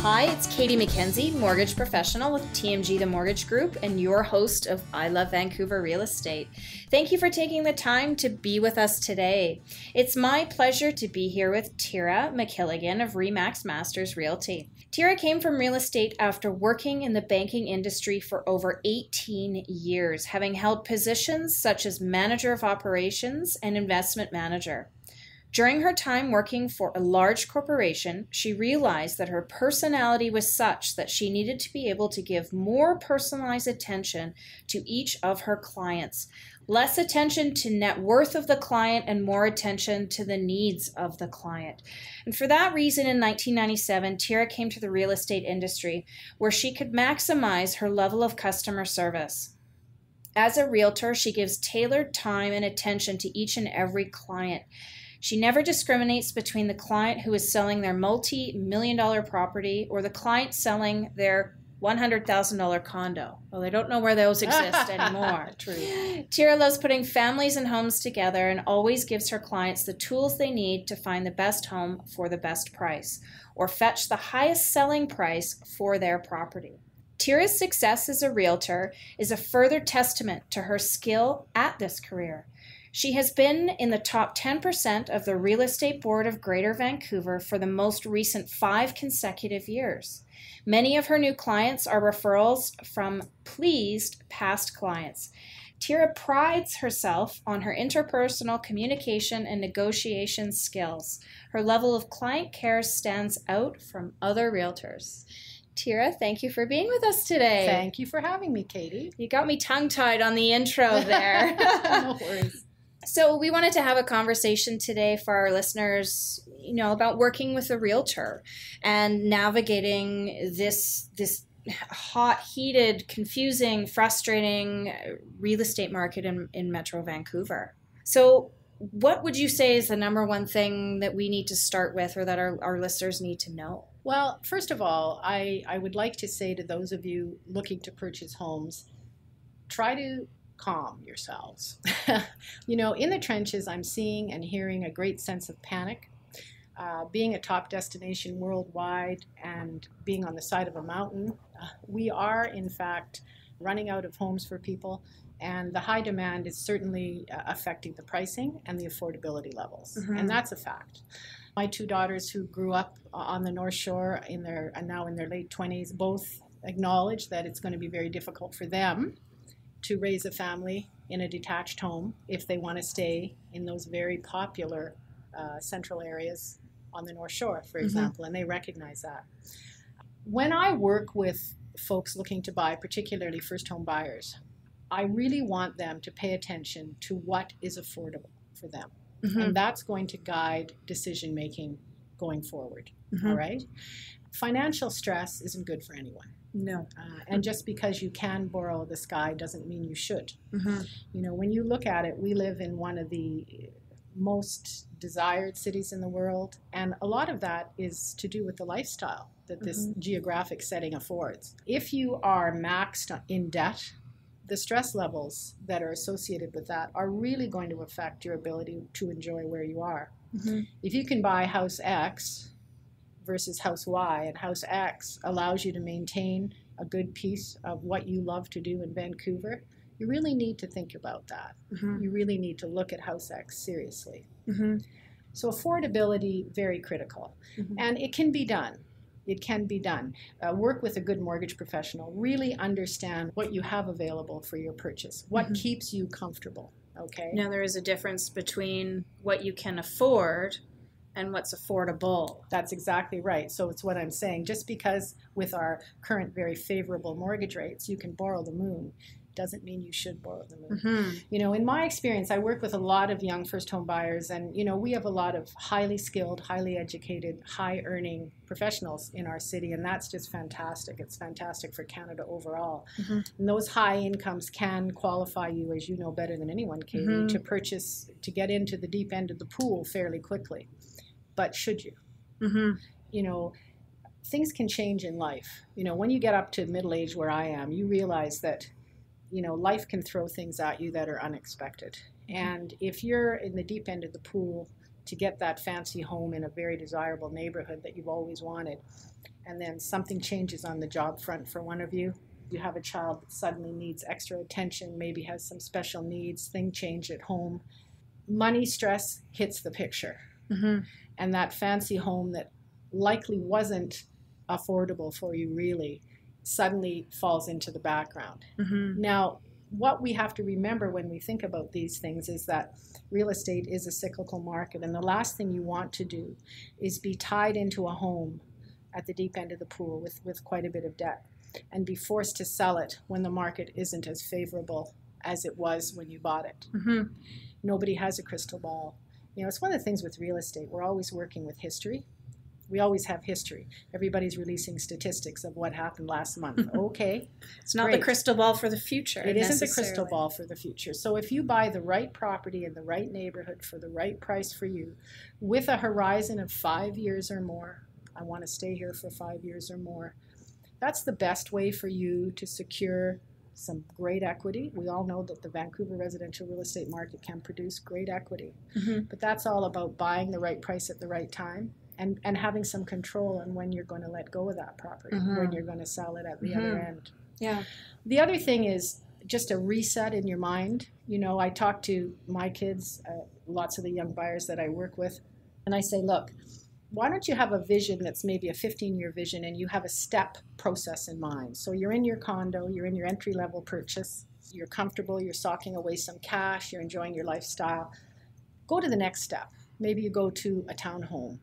Hi, it's Katie Mackenzie, mortgage professional with TMG The Mortgage Group and your host of I Love Vancouver Real Estate. Thank you for taking the time to be with us today. It's my pleasure to be here with Thyra Mckilligan of RE/MAX Masters Realty. Thyra came from real estate after working in the banking industry for over 18 years, having held positions such as manager of operations and investment manager. During her time working for a large corporation, she realized that her personality was such that she needed to be able to give more personalized attention to each of her clients, less attention to net worth of the client and more attention to the needs of the client. And for that reason, in 1997, Thyra came to the real estate industry where she could maximize her level of customer service. As a realtor, she gives tailored time and attention to each and every client. She never discriminates between the client who is selling their multi-million-dollar property or the client selling their $100,000 condo. Well, they don't know where those exist anymore. True. Thyra loves putting families and homes together and always gives her clients the tools they need to find the best home for the best price or fetch the highest selling price for their property. Thyra's success as a realtor is a further testament to her skill at this career. She has been in the top 10% of the Real Estate Board of Greater Vancouver for the most recent 5 consecutive years. Many of her new clients are referrals from pleased past clients. Thyra prides herself on her interpersonal communication and negotiation skills. Her level of client care stands out from other realtors. Thyra, thank you for being with us today. Thank you for having me, Katie. You got me tongue-tied on the intro there. No worries. So we wanted to have a conversation today for our listeners, about working with a realtor and navigating this hot, heated, confusing, frustrating real estate market in Metro Vancouver. So what would you say is the number one thing that we need to start with or that our listeners need to know? Well, first of all, I would like to say to those of you looking to purchase homes, try to calm yourselves. In the trenches, I'm seeing and hearing a great sense of panic. Being a top destination worldwide and being on the side of a mountain, we are, in fact, running out of homes for people, and the high demand is certainly affecting the pricing and the affordability levels, and that's a fact. My 2 daughters who grew up on the North Shore now in their late 20s both acknowledge that it's going to be very difficult for them to raise a family in a detached home if they want to stay in those very popular central areas on the North Shore, for example, and they recognize that. When I work with folks looking to buy, particularly first home buyers, I really want them to pay attention to what is affordable for them. And that's going to guide decision making going forward. All right? Financial stress isn't good for anyone. No. And just because you can borrow the sky doesn't mean you should. When you look at it, we live in one of the most desired cities in the world, and a lot of that is to do with the lifestyle that this geographic setting affords. If you are maxed in debt, the stress levels that are associated with that are really going to affect your ability to enjoy where you are. If you can buy house X versus house Y, and house X allows you to maintain a good piece of what you love to do in Vancouver, you really need to think about that. You really need to look at house X seriously. So affordability, very critical. And it can be done. It can be done. Work with a good mortgage professional. Really understand what you have available for your purchase. What keeps you comfortable, okay? Now, there is a difference between what you can afford and what's affordable. That's exactly right. So it's what I'm saying. Just because with our current very favorable mortgage rates, you can borrow the moon, doesn't mean you should borrow the moon. In my experience, I work with a lot of young first home buyers, and we have a lot of highly skilled, highly educated, high earning professionals in our city, and that's just fantastic. It's fantastic for Canada overall. And those high incomes can qualify you, as you know better than anyone, Katie, to purchase, to get into the deep end of the pool fairly quickly. But should you? Things can change in life. When you get up to middle age where I am, you realize that life can throw things at you that are unexpected. And if you're in the deep end of the pool to get that fancy home in a very desirable neighborhood that you've always wanted, and then something changes on the job front for one of you. You have a child that suddenly needs extra attention, maybe has some special needs, things change at home. Money stress hits the picture. And that fancy home that likely wasn't affordable for you really suddenly falls into the background. Now, what we have to remember when we think about these things is that real estate is a cyclical market, and the last thing you want to do is be tied into a home at the deep end of the pool with quite a bit of debt and be forced to sell it when the market isn't as favorable as it was when you bought it. Nobody has a crystal ball. You know, it's one of the things with real estate. We're always working with history. We always have history. Everybody's releasing statistics of what happened last month. Okay. It's not the crystal ball for the future. It isn't the crystal ball for the future. So if you buy the right property in the right neighborhood for the right price for you, with a horizon of 5 years or more, I want to stay here for 5 years or more, that's the best way for you to secure some great equity. We all know that the Vancouver residential real estate market can produce great equity. But that's all about buying the right price at the right time. And having some control on when you're going to let go of that property, when you're going to sell it at the other end. Yeah. The other thing is just a reset in your mind. You know, I talk to my kids, lots of the young buyers that I work with, and I say, look, why don't you have a vision that's maybe a 15-year vision and you have a step process in mind? So you're in your condo, you're in your entry-level purchase, you're comfortable, you're socking away some cash, you're enjoying your lifestyle. Go to the next step. Maybe you go to a townhome.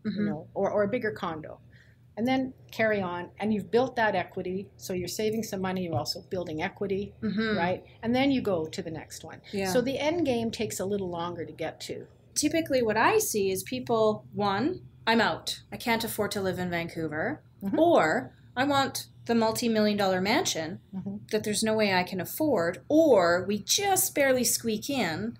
You know, or a bigger condo, and then carry on, and you've built that equity, so you're saving some money, you're also building equity, right? And then you go to the next one. So the end game takes a little longer to get to. Typically what I see is people, one, I'm out. I can't afford to live in Vancouver, or I want the multi-million-dollar mansion that there's no way I can afford, or we just barely squeak in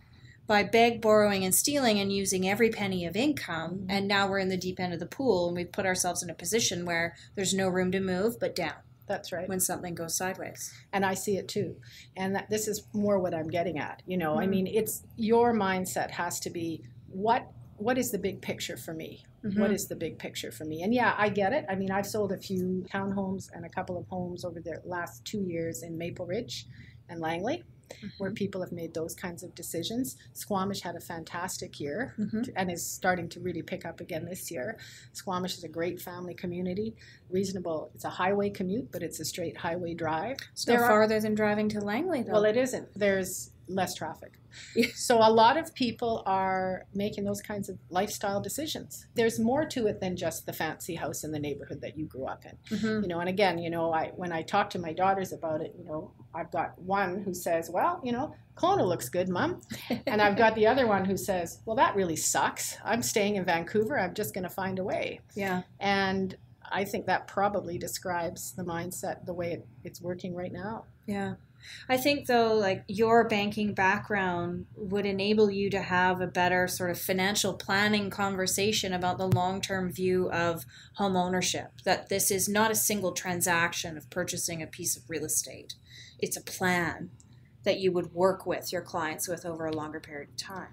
by borrowing, and stealing and using every penny of income, and now we're in the deep end of the pool, and we've put ourselves in a position where there's no room to move but down. That's right. When something goes sideways. And I see it too. And this is more what I'm getting at. You know, I mean, it's your mindset has to be, what is the big picture for me? What is the big picture for me? And yeah, I get it. I mean, I've sold a few townhomes and a couple of homes over the last 2 years in Maple Ridge and Langley, where people have made those kinds of decisions. Squamish had a fantastic year and is starting to really pick up again this year. Squamish is a great family community, reasonable. It's a highway commute, but it's a straight highway drive. It's no farther than driving to Langley, though. Well, it isn't. There's less traffic. So a lot of people are making those kinds of lifestyle decisions. There's more to it than just the fancy house in the neighborhood that you grew up in. You know, and again, you know, when I talk to my daughters about it, you know, I've got one who says, well, you know, Kelowna looks good, Mom. And I've got the other one who says, well, that really sucks. I'm staying in Vancouver. I'm just going to find a way. Yeah. And I think that probably describes the mindset, the way it's working right now. Yeah. I think, though, like your banking background would enable you to have a better sort of financial planning conversation about the long-term view of home ownership, that this is not a single transaction of purchasing a piece of real estate. It's a plan that you would work with your clients with over a longer period of time.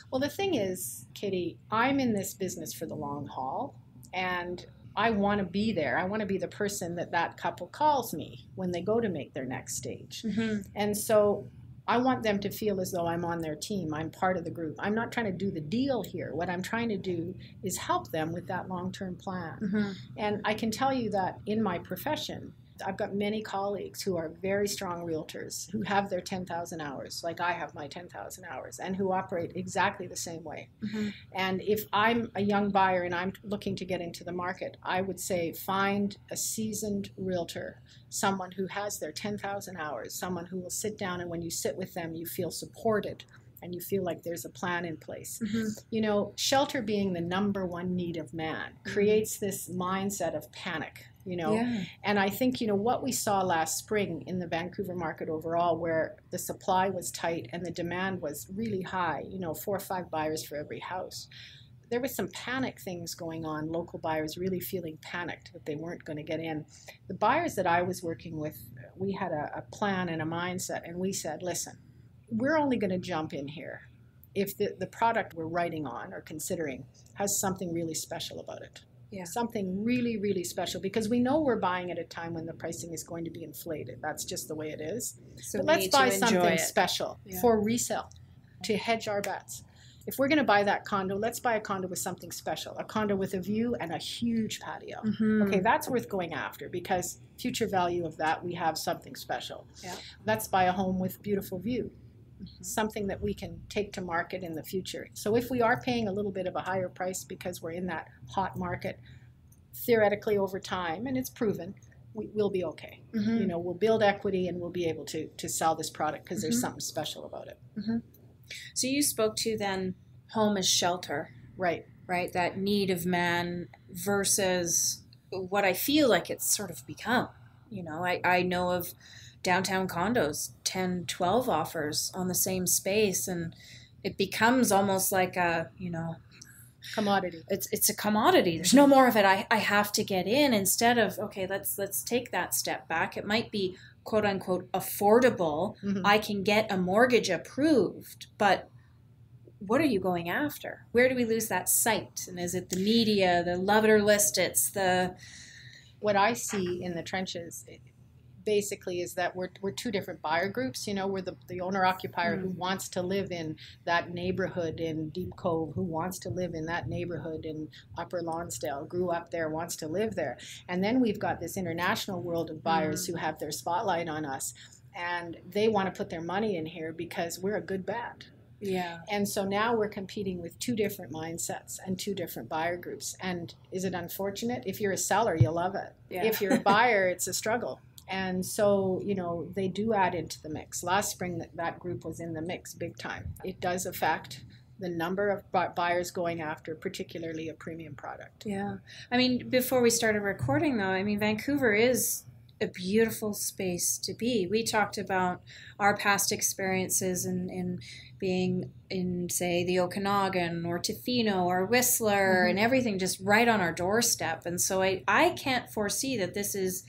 Well, the thing is, Kitty, I'm in this business for the long haul, and I want to be there. I want to be the person that couple calls me when they go to make their next stage. And so I want them to feel as though I'm on their team. I'm part of the group. I'm not trying to do the deal here. What I'm trying to do is help them with that long-term plan. And I can tell you that in my profession, I've got many colleagues who are very strong realtors who have their 10,000 hours, like I have my 10,000 hours, and who operate exactly the same way. And if I'm a young buyer and I'm looking to get into the market, I would say find a seasoned realtor, someone who has their 10,000 hours, someone who will sit down, and when you sit with them, you feel supported and you feel like there's a plan in place. You know, shelter being the number one need of man creates this mindset of panic. You know, and I think, you know, what we saw last spring in the Vancouver market overall, where the supply was tight and the demand was really high, you know, 4 or 5 buyers for every house. There was some panic things going on, local buyers really feeling panicked that they weren't going to get in. The buyers that I was working with, we had a plan and a mindset, and we said, listen, we're only going to jump in here if the product we're writing on or considering has something really special about it. Yeah. Something really, really special, because we know we're buying at a time when the pricing is going to be inflated. That's just the way it is. So but we let's need buy to enjoy something it. special for resale to hedge our bets. If we're going to buy that condo, let's buy a condo with something special, a condo with a view and a huge patio. Okay, that's worth going after, because future value of that, we have something special. Yeah. Let's buy a home with beautiful view. Something that we can take to market in the future. So if we are paying a little bit of a higher price because we're in that hot market, theoretically over time, and it's proven, we'll be okay. You know, we'll build equity and we'll be able to sell this product because there's something special about it. So you spoke to then home as shelter. Right. Right, that need of man versus what I feel like it's sort of become. You know, I know of downtown condos, 10, 12 offers on the same space, and it becomes almost like a, you know, commodity. It's a commodity. There's no more of it. I have to get in, instead of, okay, let's take that step back. It might be quote unquote affordable. I can get a mortgage approved, but what are you going after? Where do we lose that sight? And is it the media, the love it or list it's the... What I see in the trenches basically is that we're two different buyer groups. You know, we're the owner-occupier who wants to live in that neighborhood in Deep Cove, who wants to live in that neighborhood in Upper Lonsdale, grew up there, wants to live there. And then we've got this international world of buyers who have their spotlight on us, and they want to put their money in here because we're a good bet. Yeah. And so now we're competing with two different mindsets and two different buyer groups. And is it unfortunate? If you're a seller, you love it. Yeah. If you're a buyer, it's a struggle. And so, you know, they do add into the mix. Last spring, that group was in the mix big time. It does affect the number of buyers going after, particularly a premium product. Yeah. I mean, before we started recording, though, I mean, Vancouver is a beautiful space to be. We talked about our past experiences in being in, say, the Okanagan or Tofino or Whistler, and everything just right on our doorstep. And so I can't foresee that this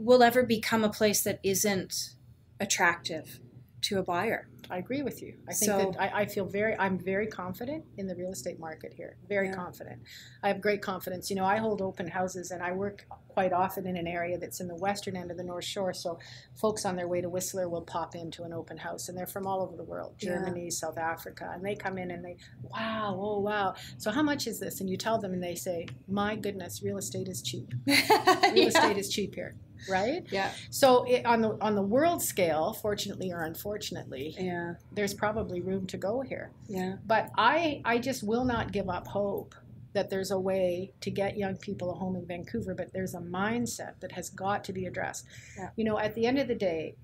will ever become a place that isn't attractive to a buyer. I agree with you. I think that I'm very confident in the real estate market here. Very confident. I have great confidence. You know, I hold open houses and I work quite often in an area that's in the western end of the North Shore. So folks on their way to Whistler will pop into an open house, and they're from all over the world, Germany, South Africa, and they come in and they, wow, oh wow. So how much is this? And you tell them and they say, my goodness, real estate is cheap. Real estate is cheap here. Right? Yeah. So on the world scale, fortunately or unfortunately, there's probably room to go here. Yeah. But I just will not give up hope that there's a way to get young people a home in Vancouver, but there's a mindset that has got to be addressed. Yeah. You know, at the end of the day,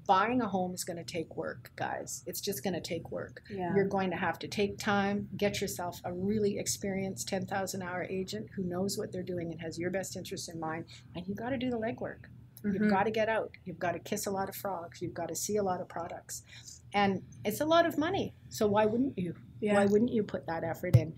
buying a home is going to take work, guys. It's just going to take work. Yeah. You're going to have to take time, get yourself a really experienced 10,000-hour agent who knows what they're doing and has your best interest in mind, and you've got to do the legwork. You've got to get out. You've got to kiss a lot of frogs. You've got to see a lot of products. And it's a lot of money, so why wouldn't you? Yeah. Why wouldn't you put that effort in?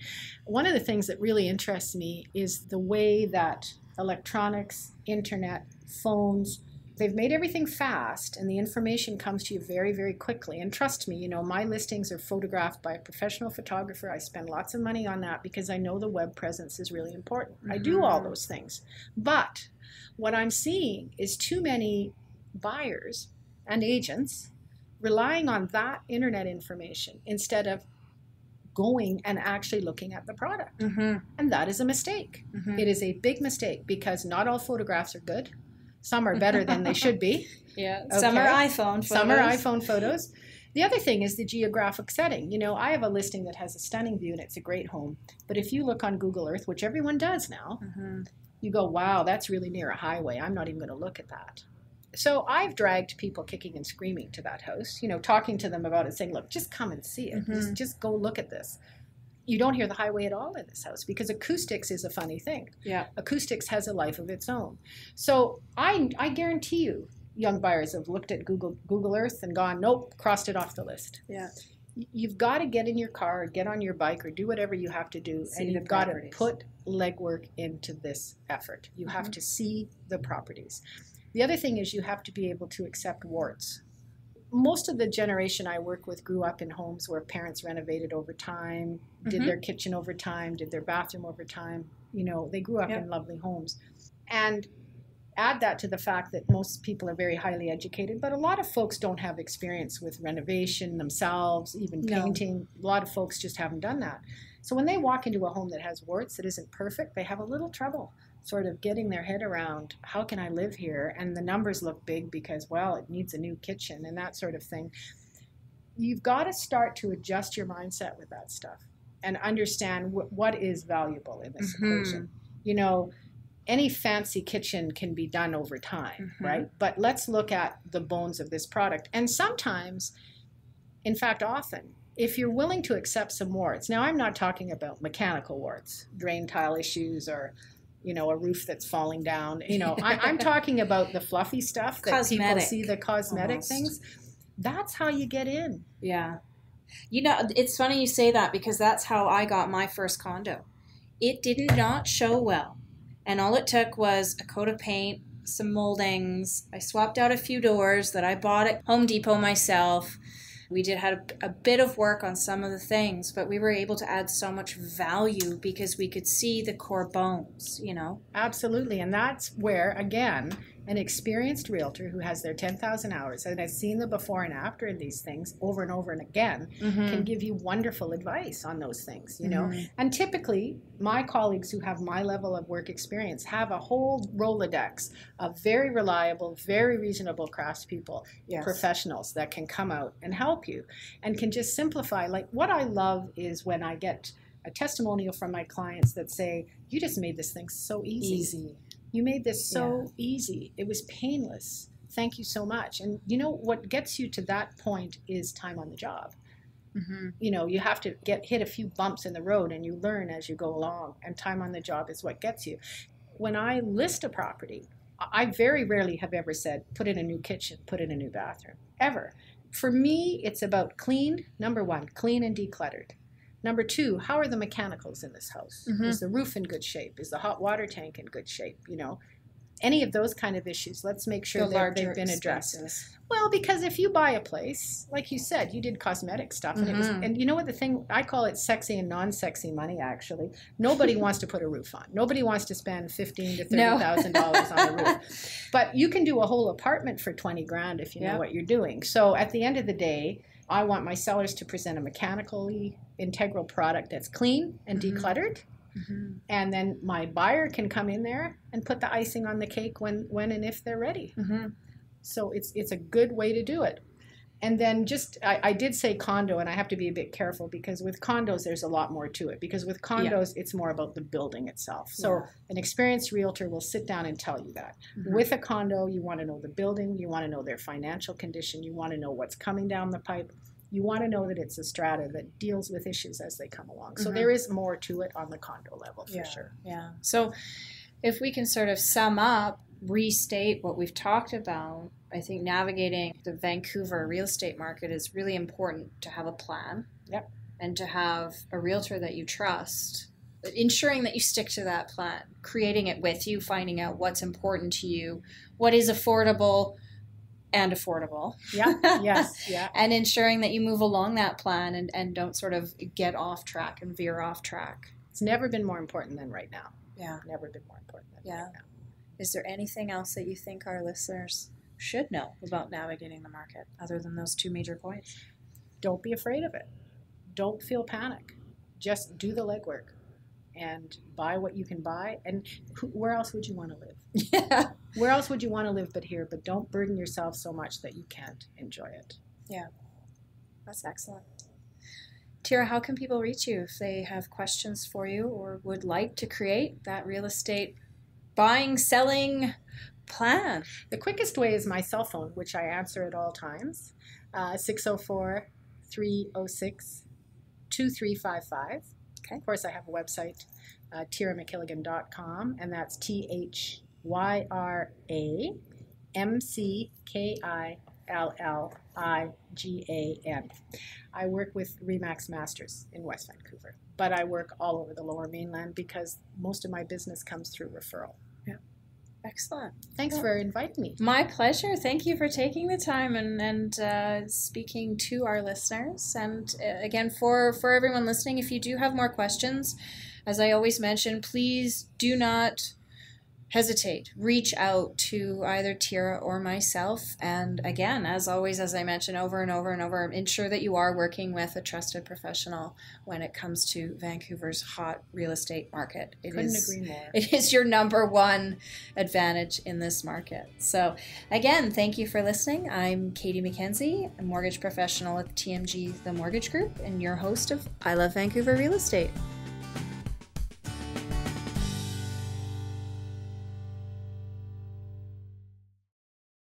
One of the things that really interests me is the way that electronics, internet, phones, they've made everything fast, and the information comes to you very, very quickly. And trust me, you know, my listings are photographed by a professional photographer. I spend lots of money on that because I know the web presence is really important. I do all those things. But what I'm seeing is too many buyers and agents relying on that internet information instead of going and actually looking at the product. And that is a mistake. It is a big mistake because not all photographs are good. Some are better than they should be. Yeah. Okay. Some are iPhone photos. Some are iPhone photos. The other thing is the geographic setting. You know, I have a listing that has a stunning view and it's a great home. But if you look on Google Earth, which everyone does now, you go, wow, that's really near a highway. I'm not even going to look at that. So I've dragged people kicking and screaming to that house, you know, talking to them about it, saying, look, just come and see it. Just go look at this. You don't hear the highway at all in this house because acoustics is a funny thing. Yeah. Acoustics has a life of its own. So I guarantee you young buyers have looked at Google Earth and gone, nope, crossed it off the list. Yeah. You've got to get in your car or get on your bike or do whatever you have to do, and you've got to put legwork into this effort. You have to see the properties. The other thing is you have to be able to accept warts. most of the generation I work with grew up in homes where parents renovated over time, did their kitchen over time, did their bathroom over time. You know, they grew up in lovely homes. And add that to the fact that most people are very highly educated, but a lot of folks don't have experience with renovation themselves, even painting. A lot of folks just haven't done that. So when they walk into a home that has warts, that isn't perfect, they have a little trouble sort of getting their head around, how can I live here? And the numbers look big because, well, it needs a new kitchen and that sort of thing. You've got to start to adjust your mindset with that stuff and understand what is valuable in this equation. You know, any fancy kitchen can be done over time, right? But let's look at the bones of this product. And sometimes, in fact, often, if you're willing to accept some warts, now I'm not talking about mechanical warts, drain tile issues or, you know, a roof that's falling down. You know, I'm talking about the fluffy stuff that Cosmetic, people see, the cosmetic things. That's how you get in. Yeah. You know, it's funny you say that because that's how I got my first condo. It did not show well. And all it took was a coat of paint, some moldings. I swapped out a few doors that I bought at Home Depot myself. We did have a bit of work on some of the things, but we were able to add so much value because we could see the core bones, you know? Absolutely. And that's where, again, an experienced realtor who has their 10,000 hours and has seen the before and after of these things over and over and again can give you wonderful advice on those things, you know. And typically, my colleagues who have my level of work experience have a whole Rolodex of very reliable, very reasonable craftspeople, professionals that can come out and help you and can just simplify. Like, what I love is when I get a testimonial from my clients that say, you just made this thing so easy. You made this so easy. It was painless. Thank you so much. And you know, what gets you to that point is time on the job. You know, you have to hit a few bumps in the road and you learn as you go along. And time on the job is what gets you. When I list a property, I very rarely have ever said, put in a new kitchen, put in a new bathroom, ever. For me, it's about clean, number one, clean and decluttered. Number two, how are the mechanicals in this house? Is the roof in good shape? Is the hot water tank in good shape? You know, any of those kind of issues, let's make sure that they've been addressed. Well, because if you buy a place, like you said, you did cosmetic stuff, and it was, and you know what the thing, I call it sexy and non-sexy money, actually. Nobody wants to put a roof on. Nobody wants to spend $15,000 to $30,000 on a roof. But you can do a whole apartment for 20 grand if you know what you're doing. So at the end of the day, I want my sellers to present a mechanically integral product that's clean and decluttered. And then my buyer can come in there and put the icing on the cake when and if they're ready. So it's a good way to do it. And then just, I did say condo, and I have to be a bit careful because with condos, there's a lot more to it. Because with condos, it's more about the building itself. So an experienced realtor will sit down and tell you that. With a condo, you want to know the building, you want to know their financial condition, you want to know what's coming down the pipe. You want to know that it's a strata that deals with issues as they come along. So there is more to it on the condo level for sure. So if we can sort of sum up, restate what we've talked about, I think navigating the Vancouver real estate market is really important to have a plan and to have a realtor that you trust, ensuring that you stick to that plan, creating it with you, finding out what's important to you, what is affordable and affordable. And ensuring that you move along that plan and don't sort of get off track and veer off track. It's never been more important than right now. Never been more important than right now. Is there anything else that you think our listeners should know about navigating the market other than those two major points? Don't be afraid of it. Don't feel panic. Just do the legwork and buy what you can buy. And where else would you want to live? Where else would you want to live but here? But don't burden yourself so much that you can't enjoy it. That's excellent. Thyra, how can people reach you if they have questions for you or would like to create that real estate buying, selling plan? The quickest way is my cell phone, which I answer at all times, 604-306-2355. Of course, I have a website, ThyraMckilligan.com, and that's ThyraMckilligan. I work with RE/MAX Masters in West Vancouver, but I work all over the Lower Mainland because most of my business comes through referral. Excellent. Thanks for inviting me. My pleasure. Thank you for taking the time and speaking to our listeners. And again, for everyone listening, if you do have more questions, as I always mention, please do not hesitate. Reach out to either Thyra or myself. And again, as always, as I mentioned over and over and over, ensure that you are working with a trusted professional when it comes to Vancouver's hot real estate market. Couldn't agree more. It is your number one advantage in this market. So again, thank you for listening. I'm Katie Mackenzie, a mortgage professional at TMG The Mortgage Group, and your host of I Love Vancouver Real Estate.